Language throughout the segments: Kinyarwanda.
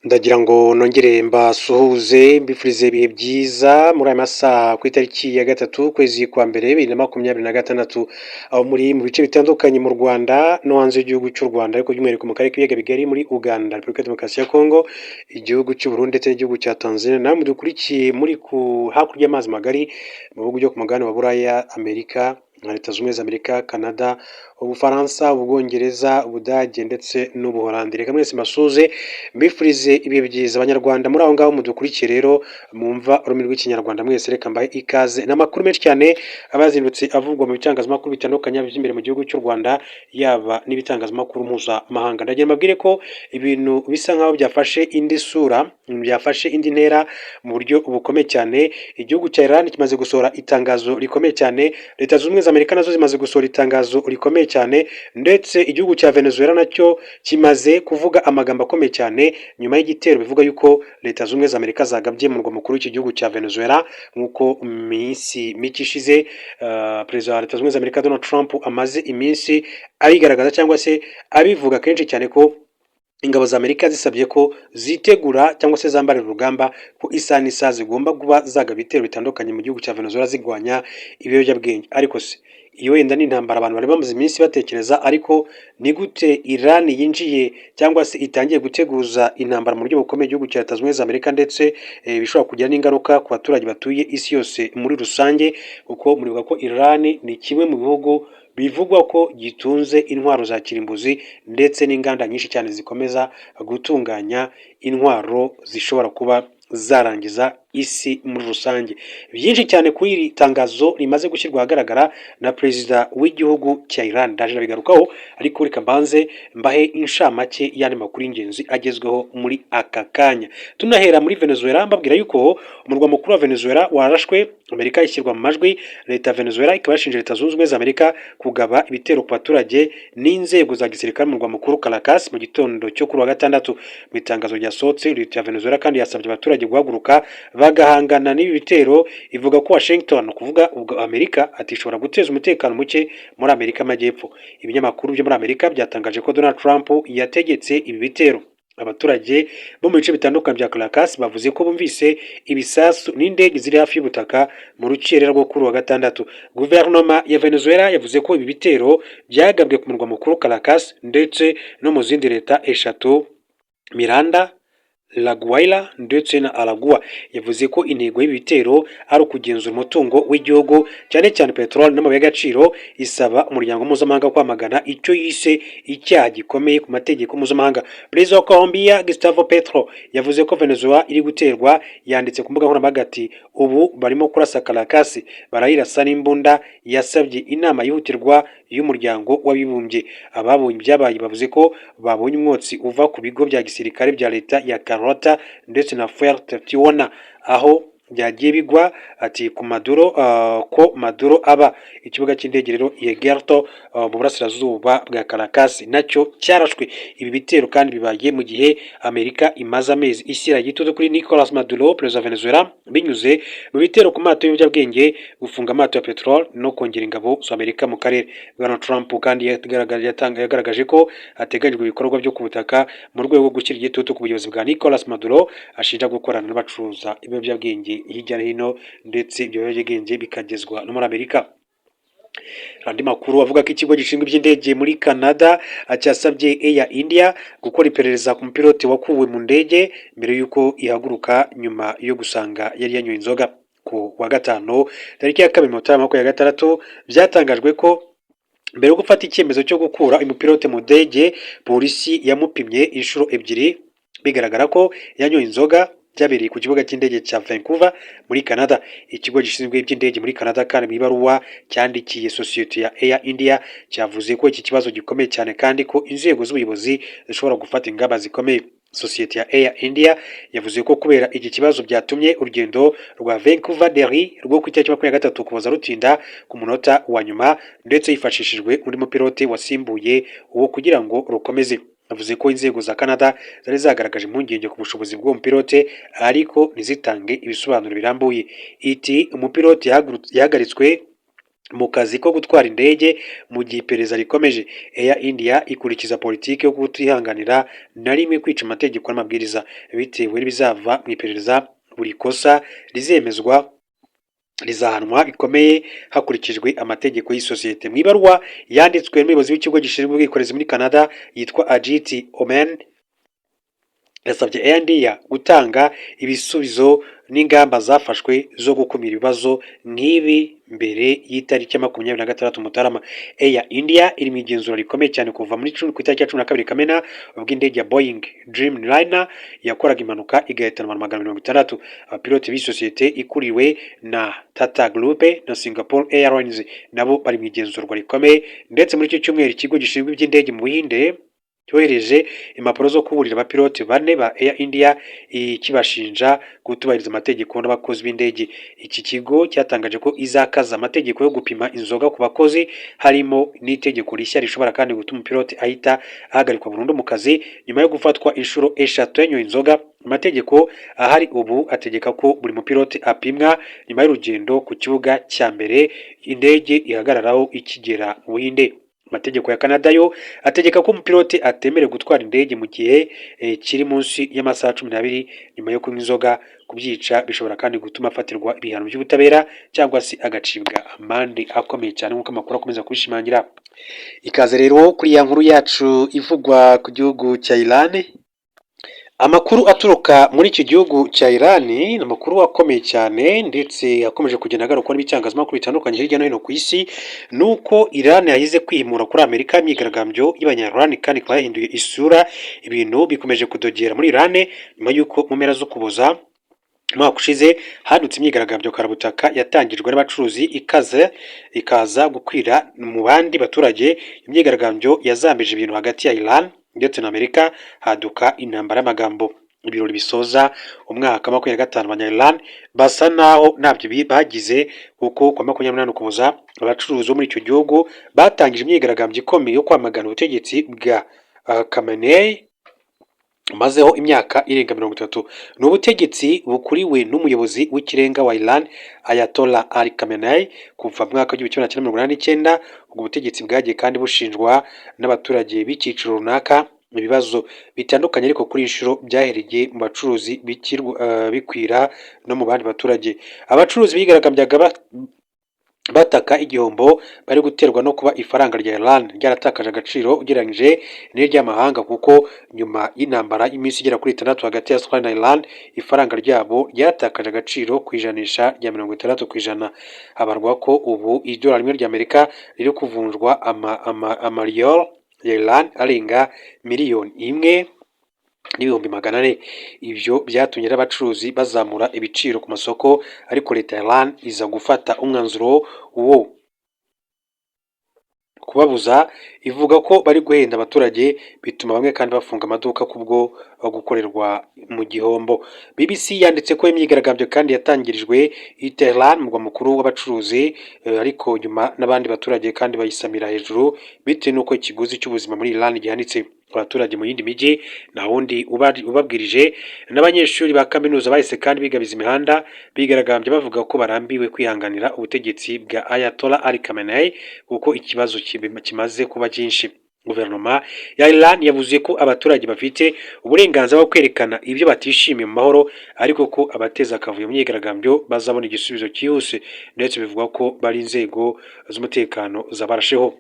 Ndagira ngo nongere mbasuhuze mbifurize ibihe byiza muri aya masaha ku itariki ya gatatu ukwezi kwa mbere 2026 aho muri mu bice bitandukanye mu Rwanda no hanze y'igihugu cy'u Rwanda ariko by'umwihariko mu karere k'ibiyaga bigari muri Uganda, Repubulika ya Demokarasi ya Kongo, igihugu cy'u Burundi ndetse n'igihugu cya Tanzania, namwe dukurikiye muri hakurya y'amazi magari mu bihugu byo ku mugabane wa Buraya, Amerika nka Leta Zunze Ubumwe za Amerika, Canada, Ubufaransa, Ubwongereza, Ubudage ndetse n'Ubuholandi. Reka mwese mbasuhuze mbifurize ibihe byiza abanyarwanda muri aho ngaho mudukurikiye rero mwumva ururimi rw'ikinyarwanda mwese, reka mbahe ikaze n'amakuru menshi cyane abazindutse avugwa mu bitangazamakuru bitandukanye by'imbere mu gihugu cy'u Rwanda yaba n'ibitangazamakuru mpuzamahanga. Ndagira mbabwire ko ibintu bisa nkaho byafashe indi sura, byafashe indi ntera mu buryo bukomeye cyane. Igihugu cya Iran kimaze gusohora itangazo rikomeye cyane, Leta Zunze Ubumwe za Amerika nazo zimaze gusohora itangazo rikomeye cyane, ndetse igihugu cya Venezuela nacyo kimaze kuvuga amagambo akomeye cyane nyuma y'igitero bivuga yuko Leta Zunze Ubumwe za Amerika zagabye mu murwa mukuru w'iki gihugu cya Venezuela, nk'uko minsi mike ishize perezida wa Leta Zunze Ubumwe za Amerika Donald Trump amaze iminsi abigaragaza cyangwa se abivuga kenshi cyane ko ingabo za Amerika zisabye ko zitegura cyangwa se zambarira urugamba ko isaha n'isaha zigomba kuba zagaba ibitero bitandukanye mu gihugu cya Venezuela zigwanya ibiyobyabwenge. Ariko se iyo wenda ni intambara abantu bari bamaze iminsi batekereza, ariko ni gute Iran yinjiye cyangwa se itangiye guteguza intambara mu buryo bukomeye igihugu cya Leta Zunze Ubumwe za Amerika, ndetse bishobora kugira n'ingaruka ku baturage batuye isi yose muri rusange, kuko muribuka ko Iran ni kimwe mu bihugu bivugwa ko gitunze intwaro za kirimbuzi ndetse n'inganda nyinshi cyane zikomeza gutunganya intwaro zishobora kuba zarangiza isi muri rusange. Byinshi cyane kuri iri tangazo rimaze gushyirwa ahagaragara na perezida w'igihugu cya Iran ndaje nabigarukaho, ariko reka mbanze mbahe inshamake y'andi makuru y'ingenzi agezweho muri aka kanya. Tunahera muri Venezuela mbabwira yuko umurwa mukuru wa Venezuela warashwe, Amerika ishyirwa mu majwi. Leta ya Venezuela ikaba yashinje Leta Zunze Ubumwe za Amerika kugaba ibitero ku baturage n'inzego za gisirikare mu murwa mukuru Caracas mu gitondo cyo kuri wa gatandatu. Mu itangazo ryasohotse, Leta ya Venezuela kandi yasabye abaturage guhaguruka bagahangana n'ibi bitero, ivuga ko Washington, kuvuga ubwo Amerika, atishobora guteza umutekano muke muri Amerika y'Amajyepfo. Ibinyamakuru byo muri Amerika byatangaje ko Donald Trump yategetse ibi bitero. Abaturage bo mu bice bitandukanye bya Caracas bavuze ko bumvise ibisasu n'indege ziri hafi y'ubutaka mu rukerera rwo kuri wa gatandatu. Guverinoma ya Venezuela yavuze ko ibi bitero byagabwe ku murwa mukuru Caracas ndetse no mu zindi leta eshatu, Miranda, La Guaira ndetse na Aragua. Yavuze ko intego y'ibi bitero ari ukugenzura umutungo w'igihugu cyane cyane peteroli n'amabuye y'agaciro, isaba umuryango mpuzamahanga kwamagana icyo yise icyaha gikomeye ku mategeko mpuzamahanga. Perezida wa Colombia Gustavo Petro yavuze ko Venezuela iri guterwa, yanditse ku mbuga nkoranyambaga ati ubu barimo kurasa Caracas, barayirasa n'imbunda. Yasabye inama yihutirwa y'umuryango w'abibumbye. Ababonye ibyabaye bavuze ko babonye umwotsi uva ku bigo bya gisirikare bya leta ya Carota ndetse na Fuerteventura aho byagiye bigwa, ati ko Maduro aba. Ikibuga cy'indege rero Higuerto mu burasirazuba bwa Caracas nacyo cyarashwe. Ibi bitero kandi bibaye mu gihe Amerika imaze amezi ishyira igitutu kuri Nicolas Maduro, perezida wa Venezuela, binyuze mu bitero ku mato y'ibiyobyabwenge, gufunga amato ya peteroli no kongera ingabo za Amerika mu karere. Donald Trump kandi yagaragaje ko hateganyijwe ibikorwa byo ku butaka mu rwego rwo gushyira igitutu ku buyobozi bwa Nicolas Maduro ashinja gukorana n'abacuruza ibiyobyabwenge hirya no hino, ndetse ibyo biyobyabwenge bikagezwa no muri Amerika. Andi makuru avuga ko ikigo gishinzwe iby'indege muri Canada cyasabye Air India gukora iperereza ku mupilote wakuwe mu ndege mbere y'uko ihaguruka nyuma yo gusanga yari yanyoye inzoga. Ku wa gatanu tariki ya 2/26 byatangajwe ko mbere yo gufata icyemezo cyo gukura umupilote mu ndege, polisi yamupimye inshuro ebyiri bigaragara ko yanyoye inzoga. Byabereye ku kibuga cy'indege cya Vancouver muri Canada. Ikigo gishinzwe iby'indege muri Canada kandi mu ibaruwa cyandikiye sosiyete ya Air India cyavuze ko iki kibazo gikomeye cyane kandi ko inzego z'ubuyobozi zishobora gufata ingamba zikomeye. Sosiyete ya Air India yavuze ko kubera iki kibazo byatumye urugendo rwa Vancouver Delhi rwo ku itariki 23 kuboza rutinda ku munota wa nyuma, ndetse hifashishijwe undi mupilote wasimbuye uwo kugira ngo rukomeze. Yavuze ko inzego za Canada zari zagaragaje impungenge ku bushobozi bw'uwo mupilote ariko ntizitange ibisobanuro birambuye. Iti umupilote yahagaritswe mu kazi ko gutwara indege mu gihe iperereza rikomeje. Air India ikurikiza politiki yo kutihanganira na rimwe kwica amategeko n'amabwiriza. Bitewe n'ibizava mu iperereza, buri kosa rizemezwa rizahanwa bikomeye hakurikijwe amategeko y'isosiyete. Mu ibaruwa yanditswe n'umuyobozi w'ikigo gishinzwe ubwikorezi muri Canada yitwa Ajit Omen, yasabye Air India gutanga ibisubizo n'ingamba zafashwe zo gukumira ibibazo nk'ibi mbere y'itariki ya 26 Mutarama. Air India iri mu igenzura rikomeye cyane kuva ku itariki ya 12 Kamena ubwo indege ya Boeing Dreamliner yakoraga impanuka igahitana abantu 660. Abapilote b'isosiyete ikuriwe na Tata Group na Singapore Airlines nabo bari mu igenzurwa rikomeye, ndetse muri icyo cyumweru ikigo gishinzwe iby'indege mu Buhinde cyohereje impapuro zo kuburira abapilote 4 ba Air India kibashinja kutubahiriza amategeko n'abakozi b'indege. Iki kigo cyatangaje ko izakaza amategeko yo gupima inzoga ku bakozi, harimo n'itegeko rishya rishobora kandi gutuma pilote ahita ahagarikwa burundu mu kazi nyuma yo gufatwa inshuro 3 yanyoye inzoga. Amategeko ahari ubu ategeka ko buri mupilote apimwa nyuma y'urugendo ku kibuga cya mbere indege ihagararaho ikigera mu Buhinde. Amategeko ya Canada yo ategeka ko umupilote atemerewe gutwara indege mu gihe kiri munsi y'amasaha 12 nyuma yo kunywa inzoga. Kubyica bishobora kandi gutuma afatirwa ibihano by'ubutabera cyangwa se agacibwa amande akomeye cyane nk'uko amakuru akomeza kubishimangira. Ikaze rero kuri ya nkuru yacu ivugwa ku gihugu cya Iran. Amakuru aturuka muri iki gihugu cya Iran ni amakuru akomeye cyane ndetse akomeje kugenda agarukwa n'ibitangazamakuru bitandukanye hirya no hino ku isi, nuko Iran yahize kwihimura kuri Amerika. Imyigaragambyo y'abanya-Iran kandi ikaba yahinduye isura, ibintu bikomeje kudogera muri Iran nyuma y'uko mu mpera zo Ukuboza umwaka ushize hadutse imyigaragambyo karabutaka yatangijwe n'abacuruzi ikaza gukwira mu bandi baturage. Imyigaragambyo yazambije ibintu hagati ya Iran ndetse na Amerika, haduka intambara y'amagambo. Ibirori bisoza umwaka 25 abanya-Iran basa naho ntabyo bagize, kuko kwa 28 Ukuboza abacuruzi bo muri icyo gihugu batangije imyigaragambyo ikomeye yo kwamagana ubutegetsi bwa Khamenei mazeho imyaka irenga 30. Ni ubutegetsi bukuriwe n'umuyobozi w'ikirenga wa Iran Ayatollah Ali Khamenei kuva mu mwaka w'1989. Ubwo butegetsi bwagiye kandi bushinjwa n'abaturage b'icyiciro runaka ibibazo bitandukanye, ariko kuri inshuro byahereye mu bacuruzi bikwira no mu bandi baturage. Abacuruzi bigaragambyaga bataka igihombo bari guterwa no kuba ifaranga rya Iran ryaratakaje agaciro ugereranyije n'iry'amahanga, kuko nyuma y'intambara y'iminsi igera kuri 6 hagati ya Israel na Iran ifaranga ryabo ryatakaje agaciro ku ijanisha rya 60%. Habarwa ko ubu idolari rimwe ry'Amerika riri kuvunjwa amariyol ya Iran arenga miliyoni 1,400,000. Ibyo byatumye abacuruzi bazamura ibiciro ku masoko, ariko leta ya Iran iza gufata umwanzuro wo kubabuza, ivuga ko bari guhenda abaturage, bituma bamwe kandi bafunga amaduka kubwo gukorerwa mu gihombo. BBC yanditse ko imyigaragambyo kandi yatangirijwe i Tehran, murwa mukuru w'abacuruzi, ariko nyuma n'abandi baturage kandi bayisamira hejuru bitewe n'uko ikiguzi cy'ubuzima muri Iran gihanitse. Abaturage mu yindi mijyi na wundi ubabwirije n'abanyeshuri ba kaminuza bahise kandi bigabiza imihanda bigaragambye bavuga ko barambiwe kwihanganira ubutegetsi bwa Ayatollah Ali Khamenei, kuko ikibazo kimaze kuba cyinshi. Guverinoma ya Iran yavuze ko abaturage bafite uburenganzira bwo kwerekana ibyo batishimiye mu mahoro, ariko ko abateza akavuyo mu myigaragambyo bazabona igisubizo cyihuse, ndetse bivuga ko bari inzego z'umutekano zabarasheho.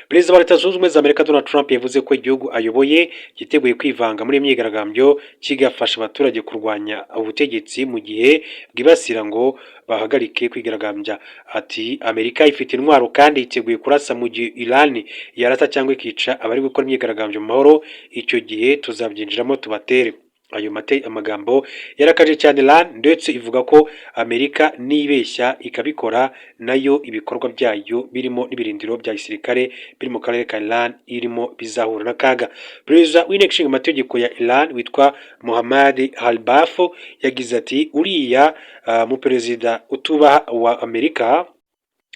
Perezida wa Leta Zunze Ubumwe za Amerika Donald Trump yavuze ko igihugu ayoboye cyiteguye kwivanga muri imyigaragambyo kigafasha abaturage kurwanya ubutegetsi mu gihe bwibasira ngo bahagarike kwigaragambya. Ati Amerika ifite intwaro kandi yiteguye kurasa mu gihe Iran yarata cyangwa ikica abari gukora imyigaragambyo mu mahoro, icyo gihe tuzabyinjiramo tubatere. Ayo amagambo yarakaje cyane Iran, ndetse ivuga ko Amerika nibeshya ikabikora nayo ibikorwa byayo birimo n'ibirindiro bya gisirikare biri mu karere ka Iran irimo bizahura n'akaga. Perezida w'inteko ishinga amategeko ya Iran witwa Mohammad Halbaf yagize ati uriya mu perezida utubaha wa Amerika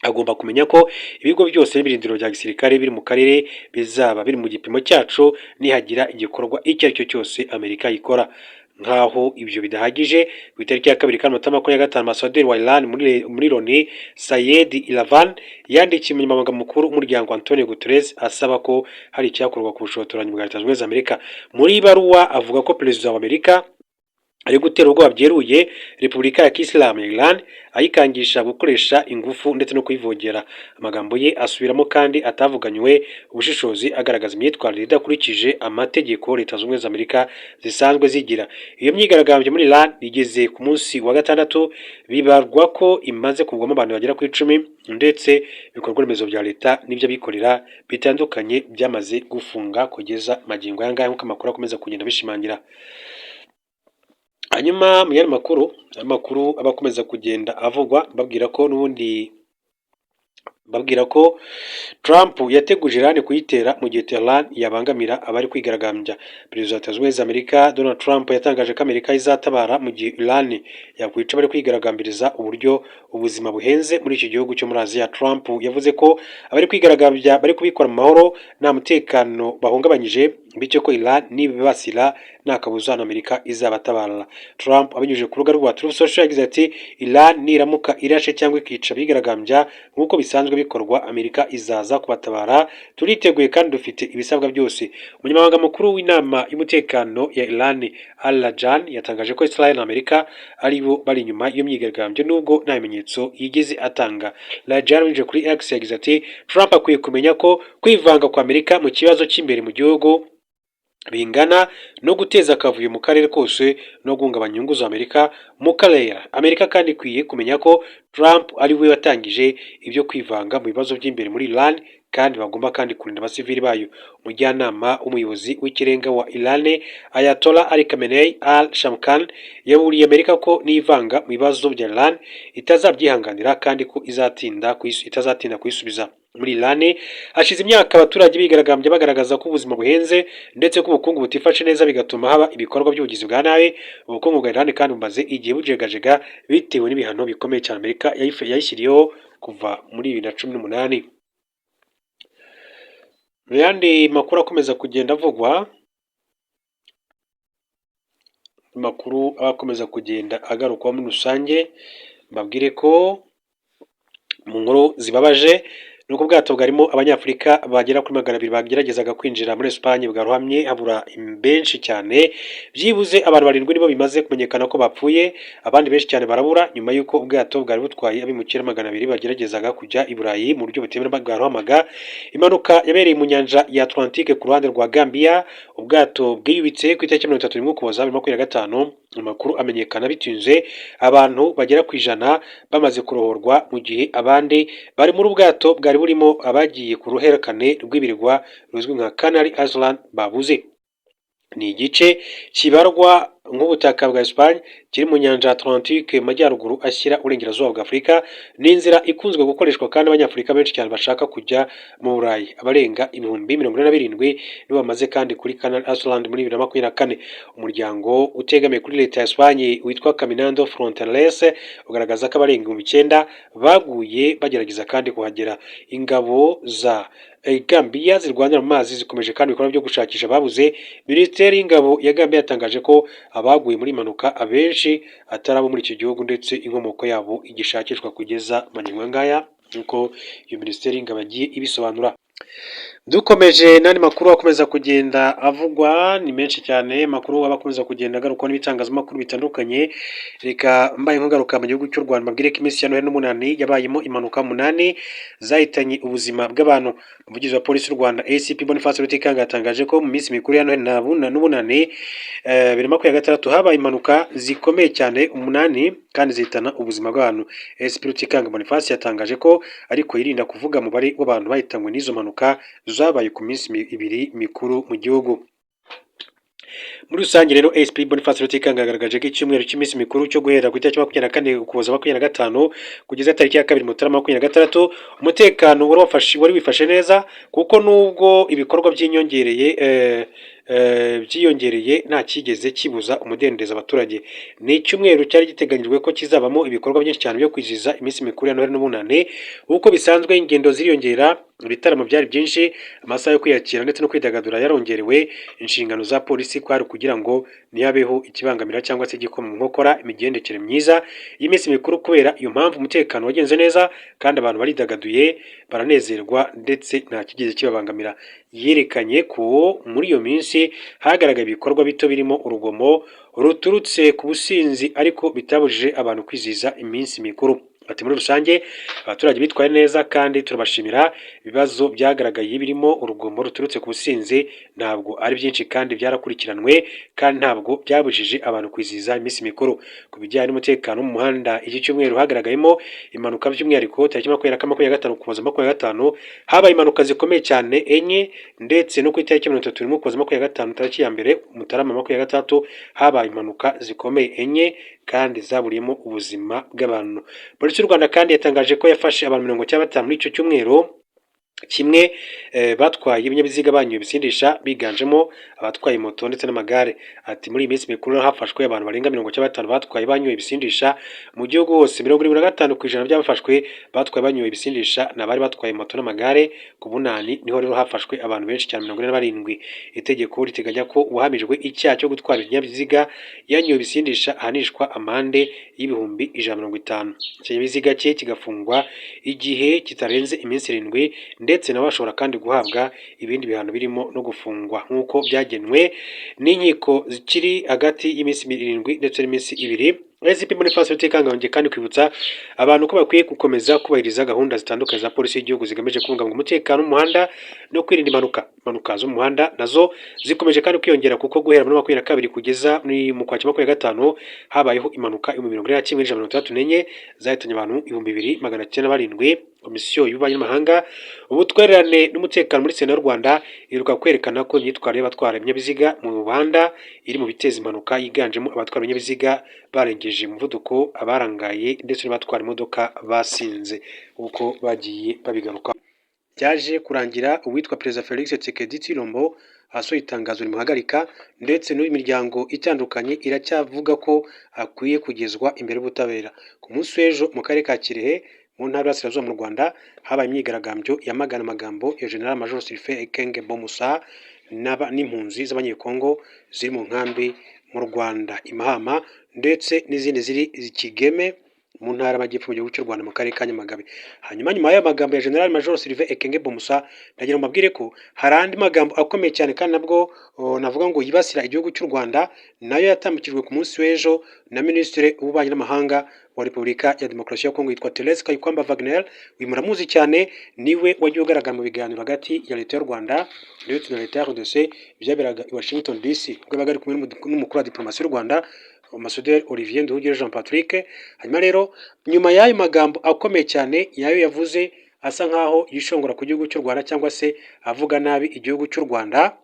agomba kumenya ko ibigo byose n'ibirindiro bya gisirikare biri mu karere bizaba biri mu gipimo cyacu nihagira igikorwa icyo ari cyo cyose Amerika ikora. nkaho ibyo bidahagije. Ku itariki ya 2 Kanama 2025 Ambasaderi wa Iran muri Loni Sayed Ilavan yandikiye umunyamabanga mukuru w'umuryango Antonio Guterres asaba ko hari icyakorwa ku bushotoranyi bwa Leta Zunze Ubumwe za Amerika. Muri ibaruwa avuga ko perezida wa Amerika ari gutera ubwoba byeruye Repubulika ya Kisilamu ya Iran ayikangisha gukoresha ingufu ndetse no kuyivogera. Amagambo ye asubiramo kandi atavuganywe ubushishozi agaragaza imyitwarire idakurikije amategeko Leta Zunze Ubumwe za Amerika zisanzwe zigira. Iyo myigaragambyo muri Iran igeze ku munsi wa gatandatu, bibarwa ko imaze kugwamo abantu bagera ku 10 ndetse ibikorwa remezo bya leta n'ibyo bikorera bitandukanye byamaze gufunga kugeza magingo aya ngaya nk'uko amakuru akomeza kugenda bishimangira. Hanyuma mu yandi makuru abakomeza kugenda avugwa babwira ko Trump yateguje Iran kuyitera mu gihe Tehran yabangamira abari kwigaragambya. Perezida wa Leta Zunze Ubumwe za Amerika Donald Trump yatangaje ko Amerika izatabara mu gihe Iran yakwica abari kwigaragambiriza uburyo ubuzima buhenze muri iki gihugu cyo muri Aziya. Trump yavuze ko abari kwigaragambya bari kubikora mu mahoro nta mutekano bahungabanyije, bityo ko Iran nibibasira nta kabuza Amerika izabatabara. Trump abinyujije ku rubuga rwa Truth Social yagize ati Iran niramuka irashe cyangwa ikica abigaragambya nk'uko bisanzwe bikorwa, Amerika izaza kubatabara, turiteguye kandi dufite ibisabwa byose. Umunyamabanga mukuru w'inama y'umutekano ya Iran Al-Lajan yatangaje ko Israel na Amerika ari bo bari inyuma y'iyo myigaragambyo nubwo nta bimenyetso yigeze atanga. Lajan abinyujije kuri X yagize ati Trump akwiye kumenya ko kwivanga kwa Amerika mu kibazo cy'imbere mu gihugu bingana no guteza akavuyo mu karere kose no guhungabanya inyungu za Amerika mu karere. Amerika kandi ikwiye kumenya ko Trump ari we watangije ibyo kwivanga mu bibazo by'imbere muri Iran kandi bagomba kandi kurinda abasivili bayo. Umujyanama w'umuyobozi w'ikirenga wa Iran Ayatollah Ali Khamenei al-Shamkhani yaburiye Amerika ko nivanga mu bibazo bya Iran itazabyihanganira kandi ko itazatinda kuyisubiza. Muri Iran hashize imyaka abaturage bigaragambye bagaragaza ko ubuzima buhenze ndetse ko ubukungu butifashe neza, bigatuma haba ibikorwa by'ubugizi bwa nabi. Ubukungu bwa Iran kandi bumaze igihe bujegajega bitewe n'ibihano bikomeye cyane Amerika yayishyiriyeho kuva muri 2018. Mu yandi makuru akomeza kugenda avugwa, amakuru akomeza kugenda agarukwa muri rusange, mbabwire ko mu nkuru zibabaje nuko ubwato bwarimo abanyafurika bagera kuri 200 bageragezaga kwinjira muri Espagne bwarohamye habura benshi cyane, byibuze abantu 7 nibo bimaze kumenyekana ko bapfuye, abandi benshi cyane barabura nyuma y'uko ubwato bwari butwaye abimukira 200 bageragezaga kujya i Burayi mu buryo butemewe bwarohamaga. Impanuka yabereye mu nyanja ya Atlantique ku ruhande rwa Gambia. Ubwato bwiyubitse ku itariki 31 Ukuboza 2025. Amakuru amenyekana bitinze, abantu bagera ku 100 bamaze kurohorwa mu gihe abandi bari muri ubwato bwari burimo abagiye ku ruhererekane rw'ibirwa ruzwi nka Canary Island babuze. Ni igice kibarwa nk'ubutaka bwa Espagne kiri mu nyanja Atlantique majyaruguru ashyira urengerazuba bwa Afurika. Ni inzira ikunzwe gukoreshwa kandi abanyafurika benshi cyane bashaka kujya mu Burayi. Abarenga 47,000 nibo bamaze kandi kuri Canary Island muri 2024. Umuryango utegamiye kuri leta ya Espagne witwa Caminando Fronteras ugaragaza ko abarenga 9,000 baguye bagerageza kandi kuhagera. Ingabo za Gambia zirwanira mu mazi zikomeje kandi ibikorwa byo gushakisha ababuze. Minisiteri y'ingabo ya Gambia yatangaje ko abaguye muri impanuka abenshi atarabo muri iki gihugu ndetse inkomoko yabo igishakishwa kugeza magingo ngaya, nuko iyo minisiteri y'ingabo yagiye ibisobanura. Dukomeje n'andi makuru akomeza kugenda avugwa, ni menshi cyane makuru abakomeza kugenda agarukwa n'ibitangazamakuru bitandukanye. Reka mbaye nkagaruka mu gihugu cy'u Rwanda mbabwire ko iminsi ya Noheli n'umunani yabayemo impanuka 8 zahitanye ubuzima bw'abantu. Umuvugizi wa polisi y'u Rwanda ACP Boniface Rutikanga yatangaje ko mu minsi mikuru ya Noheli n'ubunani 2026 habaye impanuka zikomeye cyane 8 kandi zihitana ubuzima bw'abantu. ACP Rutikanga Boniface yatangaje ko ariko yirinda kuvuga umubare w'abantu bahitanywe n'izo mpanuka zabaye ku minsi 2 mikuru mu gihugu. Muri rusange rero ACP Boniface Rutikanga yagaragaje ko icyumweru cy'iminsi mikuru cyo guhera ku itariki 24 Ukuboza 2025 kugeza tariki ya 2 Mutarama 2026 umutekano wari wifashe neza, kuko nubwo ibikorwa by'inyongereye byiyongereye nta cyigeze kibuza umudendezo abaturage. Ni icyumweru cyari giteganyijwe ko kizabamo ibikorwa byinshi cyane byo kwizihiza iminsi mikuru ya Noheli n'Ubunane. Uko bisanzwe ingendo ziriyongera, ibitaramo byari byinshi, amasaha yo kwiyakira ndetse no kwidagadura yarongerewe. Inshingano za polisi kwari kugira ngo ntihabeho ikibangamira cyangwa se igikoma mu nkokora imigendekere myiza y'iminsi mikuru. Kubera iyo mpamvu umutekano wagenze neza kandi abantu baridagaduye baranezerwa ndetse nta kigeze kibabangamira. Yerekanye ko muri iyo minsi hagaragaye ibikorwa bito birimo urugomo ruturutse ku businzi ariko bitabujije abantu kwizihiza iminsi mikuru. Ati muri rusange abaturage bitwaye neza kandi turabashimira. Ibibazo byagaragaye birimo urugomo ruturutse ku businzi ntabwo ari byinshi kandi byarakurikiranwe kandi ntabwo byabujije abantu kwizihiza iminsi mikuru. Ku bijyanye n'umutekano mu muhanda, iki cyumweru hagaragayemo impanuka by'umwihariko tariki 25 Ukuboza 25 habaye impanuka zikomeye cyane enye, ndetse no ku itariki 31 Ukuboza 25 tariki ya mbere Mutarama 26 habaye impanuka zikomeye enye kandi zaburiyemo ubuzima bw'abantu. Polisi y'u Rwanda kandi yatangaje ko yafashe abantu 95 muri icyo cyumweru kimwe batwaye ibinyabiziga banyoye ibisindisha biganjemo abatwaye moto ndetse n'amagare. Ati muri iyi minsi mikuru hafashwe abantu barenga 95 batwaye banyoye ibisindisha mu gihugu hose. 75% by'abafashwe batwaye banyoye ibisindisha n'abari batwaye moto n'amagare. Ku bunani niho rero hafashwe abantu benshi cyane 47. Itegeko riteganya ko uwahamijwe icyaha cyo gutwara ibinyabiziga yanyoye ibisindisha ahanishwa amande y'ibihumbi 150. Ikinyabiziga cye kigafungwa igihe kitarenze iminsi 7 ndetse nawe ashobora kandi guhabwa ibindi bihano birimo no gufungwa nk'uko byagenwe n'inkiko zikiri hagati y'iminsi 7 ndetse n'iminsi 2. SCP Boniface Rutikanga yongeye kandi kwibutsa abantu ko bakwiye gukomeza kubahiriza gahunda zitandukanye za polisi y'igihugu zigamije kubungabunga umutekano mu muhanda no kwirinda impanuka zo mu muhanda. Nazo zikomeje kandi kwiyongera kuko guhera muri 2022 kugeza mu kwa 25 habayeho impanuka 21,134 zahitanye abantu 2,907. Komisiyo y'Ububanyi n'Amahanga, Ubutwererane n'Umutekano muri Sena y'u Rwanda iheruka kwerekana ko imyitwarire y'abatwara ibinyabiziga mu muhanda iri mu biteza impanuka, yiganjemo abatwara ibinyabiziga barengeje umuvuduko, abarangaye ndetse n'abatwara imodoka basinze uko bagiye babigaruka. Byaje kurangira uwitwa Perezida Felix Tshisekedi Tshilombo asohoye itangazo rimuhagarika, ndetse n'imiryango itandukanye iracyavuga ko akwiye kugezwa imbere y'ubutabera. Ku munsi w'ejo mu karere ka Kirehe mu ntara y'Iburasirazuba mu Rwanda habaye imyigaragambyo yamagana amagambo ya General Major Sylvain Ekenge Bomusa n'impunzi z'abanyekongo ziri mu nkambi mu Rwanda i Mahama ndetse n'izindi ziri Kigeme mu ntara y'Amajyepfo mu gihugu cy'u Rwanda mu karere ka Nyamagabe. Hanyuma nyuma y'ayo magambo ya General Major Sylvain Ekenge Bomusa, ndagira ngo mbabwire ko hari andi magambo akomeye cyane kandi nabwo navuga ngo yibasira igihugu cy'u Rwanda, nayo yatambukijwe ku munsi w'ejo na Minisitiri w'Ububanyi n'Amahanga wa Repubulika ya Demokarasi ya Kongo yitwa Therese Kayikwamba Wagner. Uyu muramuzi cyane, niwe wagiye ugaragara mu biganiro hagati ya leta y'u Rwanda ndetse na leta ya RDC byaberaga i Washington DC, ubwo bari kumwe n'umukuru wa diplomasi y'u Rwanda Ambassadeur Olivier Nduhungire Jean Patrick. Hanyuma rero nyuma y'ayo magambo akomeye cyane yayo yavuze asa nkaho yishongora ku gihugu cy'u Rwanda cyangwa se avuga nabi igihugu cy'u Rwanda,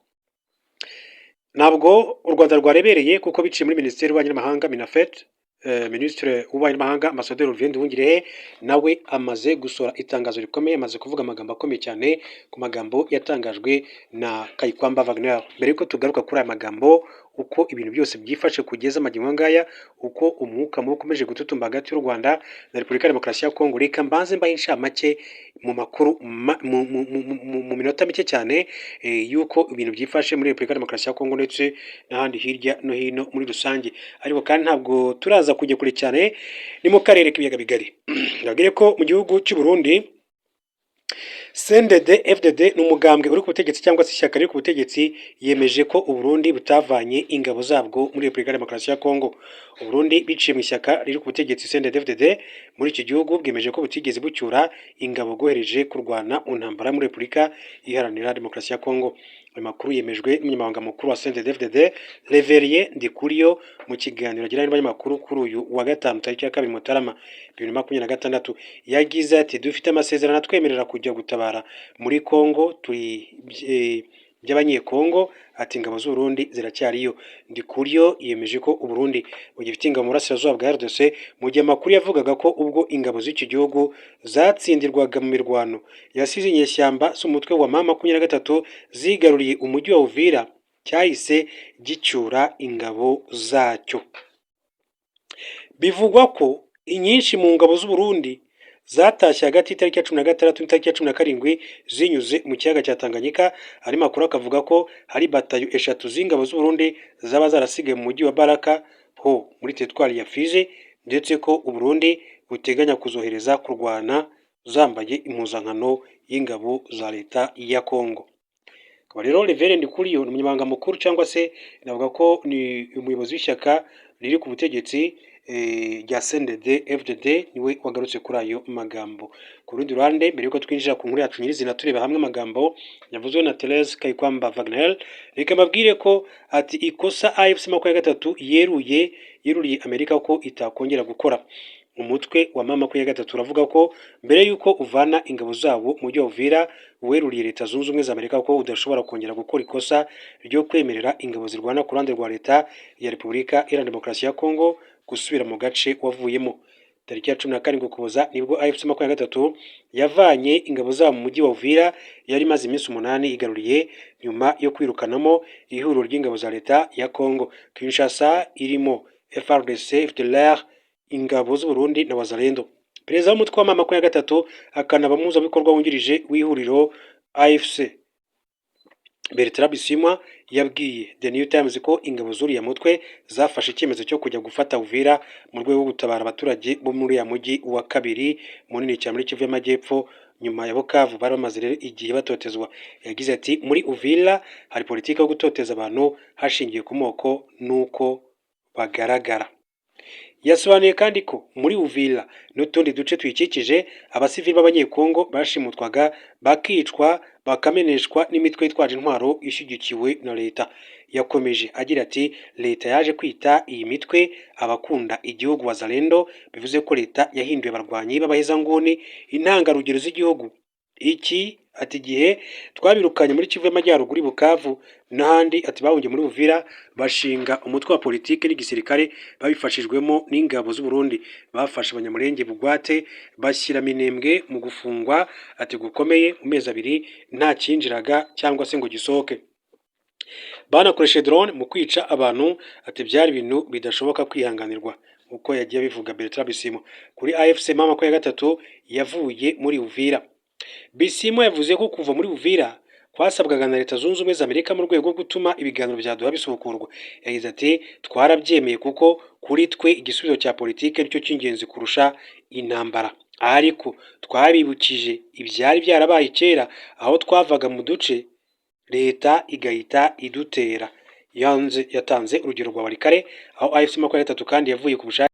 ntabwo u Rwanda rwarebereye kuko biciye muri Minisiteri y'Ububanyi n'Amahanga Minafet. Minisitiri w'Ububanyi n'Amahanga Ambassadeur Olivier Nduhungire nawe amaze gusora itangazo rikomeye, amaze kuvuga amagambo akomeye cyane ku magambo yatangajwe na Kayikwamba Wagner. Mbere yuko tugaruka kuri aya magambo, uko ibintu byose byifashe kugeza magingo ngaya, uko umwuka mubi ukomeje gututumba hagati y'u Rwanda na Repubulika ya Demokarasi ya Kongo, reka mbanze mbahe inshamake mu makuru mu minota mike cyane yuko ibintu byifashe muri Repubulika ya Demokarasi ya Kongo ndetse n'ahandi hirya no hino muri rusange. Ariko kandi ntabwo turaza kujya kure cyane, ni mu karere k'ibiyaga bigari. Ndabwire ko mu gihugu cy'u Burundi CNDD FDD ni umugambwe uri ku butegetsi cyangwa se ishyaka riri ku butegetsi, yemeje ko u Burundi butavanye ingabo zabwo muri Repubulika ya Demokarasi ya Kongo. U Burundi biciye mu ishyaka riri ku butegetsi CNDD FDD muri iki gihugu bwemeje ko butigeze bucyura ingabo bwohereje kurwana mu ntambara muri Repubulika Iharanira Demokarasi ya Kongo. Ayo makuru yemejwe n'umunyamabanga mukuru wa CNDD FDD Reverien Ndikuriyo mu kiganiro agirana n'abanyamakuru kuri uyu wa gatanu tariki ya 2 Mutarama 2026. Yagize ati dufite amasezerano atwemerera kujya gutabara muri Kongo, turi by'abanyekongo. Ati ingabo z'u Burundi ziracyariyo. Ndikuriyo yemeje ko u Burundi bugifite ingabo mu burasirazuba bwa RDC, mu gihe amakuru yavugaga ko ubwo ingabo z'iki gihugu zatsindirwaga mu mirwano yasize inyeshyamba z'umutwe wa M23 zigaruriye umujyi wa Uvira cyahise gicyura ingabo zacyo. Bivugwa ko inyinshi mu ngabo z'u Burundi zatashye hagati y'itariki ya 16 n'itariki ya 17 zinyuze mu kiyaga cya Tanganyika. Ari makuru akavuga ko hari batayo 3 z'ingabo z'u Burundi zaba zarasigaye mu mujyi wa Baraka ho muri teritwari ya Fizi, ndetse ko u Burundi buteganya kuzohereza kurwana zambaye impuzankano y'ingabo za leta ya Kongo. Akaba rero Reverend Ndikuriyo ni umunyamabanga mukuru cyangwa se navuga ko ni umuyobozi w'ishyaka riri ku butegetsi rya CNDD FDD, niwe wagarutse kuri ayo magambo. Ku rundi ruhande, mbere yuko twinjira ku nkuru yacu nyirizina tureba hamwe amagambo yavuzwe na Therese Kayikwamba Wagner, reka mbabwire ko ati ikosa AFC 23 yeruriye Amerika ko itakongera gukora. Umutwe wa mama 23 uravuga ko mbere yuko uvana ingabo zabo mu mujyi wa Uvira weruriye leta zunze ubumwe za Amerika ko udashobora kongera gukora ikosa ryo kwemerera ingabo zirwana ku ruhande rwa leta ya Repubulika Iharanira Demokarasi ya Kongo gusubira mu gace wavuyemo. Tariki ya 17 Ukuboza nibwo AFC 23 yavanye ingabo zabo mu mujyi wa Uvira yari maze iminsi 8 igaruriye nyuma yo kwirukanamo ihuriro ry'ingabo za leta ya Kongo. Kinshasa irimo FARDC, FDLR, ingabo z'u Burundi na Wazalendo. Perezida w'umutwe wa mama 23 akanaba muzabikorwa wungirije w'ihuriro AFC Bertrand Bisimwa yabwiye The New Times ko ingabo z'uriya mutwe zafashe icyemezo cyo kujya gufata Uvira mu rwego rwo gutabara abaturage bo muri ya mujyi wa kabiri munini cyane muri Kivu y'Amajyepfo nyuma ya Bukavu bari bamaze rero igihe batotezwa. Yagize ati muri Uvira hari politiki yo gutoteza abantu hashingiye ku moko nuko bagaragara. Yasobanuye kandi ko muri Uvira n'utundi duce tuyikikije abasivili b'abanyekongo bashimutwaga bakicwa bakameneshwa n'imitwe yitwaje intwaro ishyigikiwe na leta. Yakomeje agira ati leta yaje kwita iyi mitwe abakunda igihugu Wazalendo, bivuze ko leta yahinduye abarwanyi b'abahezanguni intangarugero z'igihugu. Iki ati gihe twabirukanye muri Kivu y'Amajyaruguru Bukavu n'ahandi, ati bahungiye muri Uvira bashinga umutwe wa politike n'igisirikare babifashijwemo n'ingabo z'u Burundi. Bafashe abanyamurenge bugwate bashyira Minembwe mu gufungwa ati gukomeye mu mezi 2 nta kinjiraga cyangwa se ngo gisohoke. Banakoreshe drone mu kwica abantu ati byari ibintu bidashoboka kwihanganirwa uko yagiye bivuga Bertrand Bisimwa. Kuri AFC mama 23 yavuye muri Uvira. Bisimwa yavuze ko kuva muri Uvira kwasabwaga na leta zunze ubumwe za Amerika mu rwego rwo gutuma ibiganiro bya Doha bisubukurwa. Yagize ati twarabyemeye kuko kuri twe igisubizo cya politike nicyo cy'ingenzi kurusha intambara, ariko twabibukije ibyari byarabaye kera aho twavaga mu duce leta igahita idutera. Yatanze urugero rwa Warikare aho AFC 23 kandi yavuye ku bushake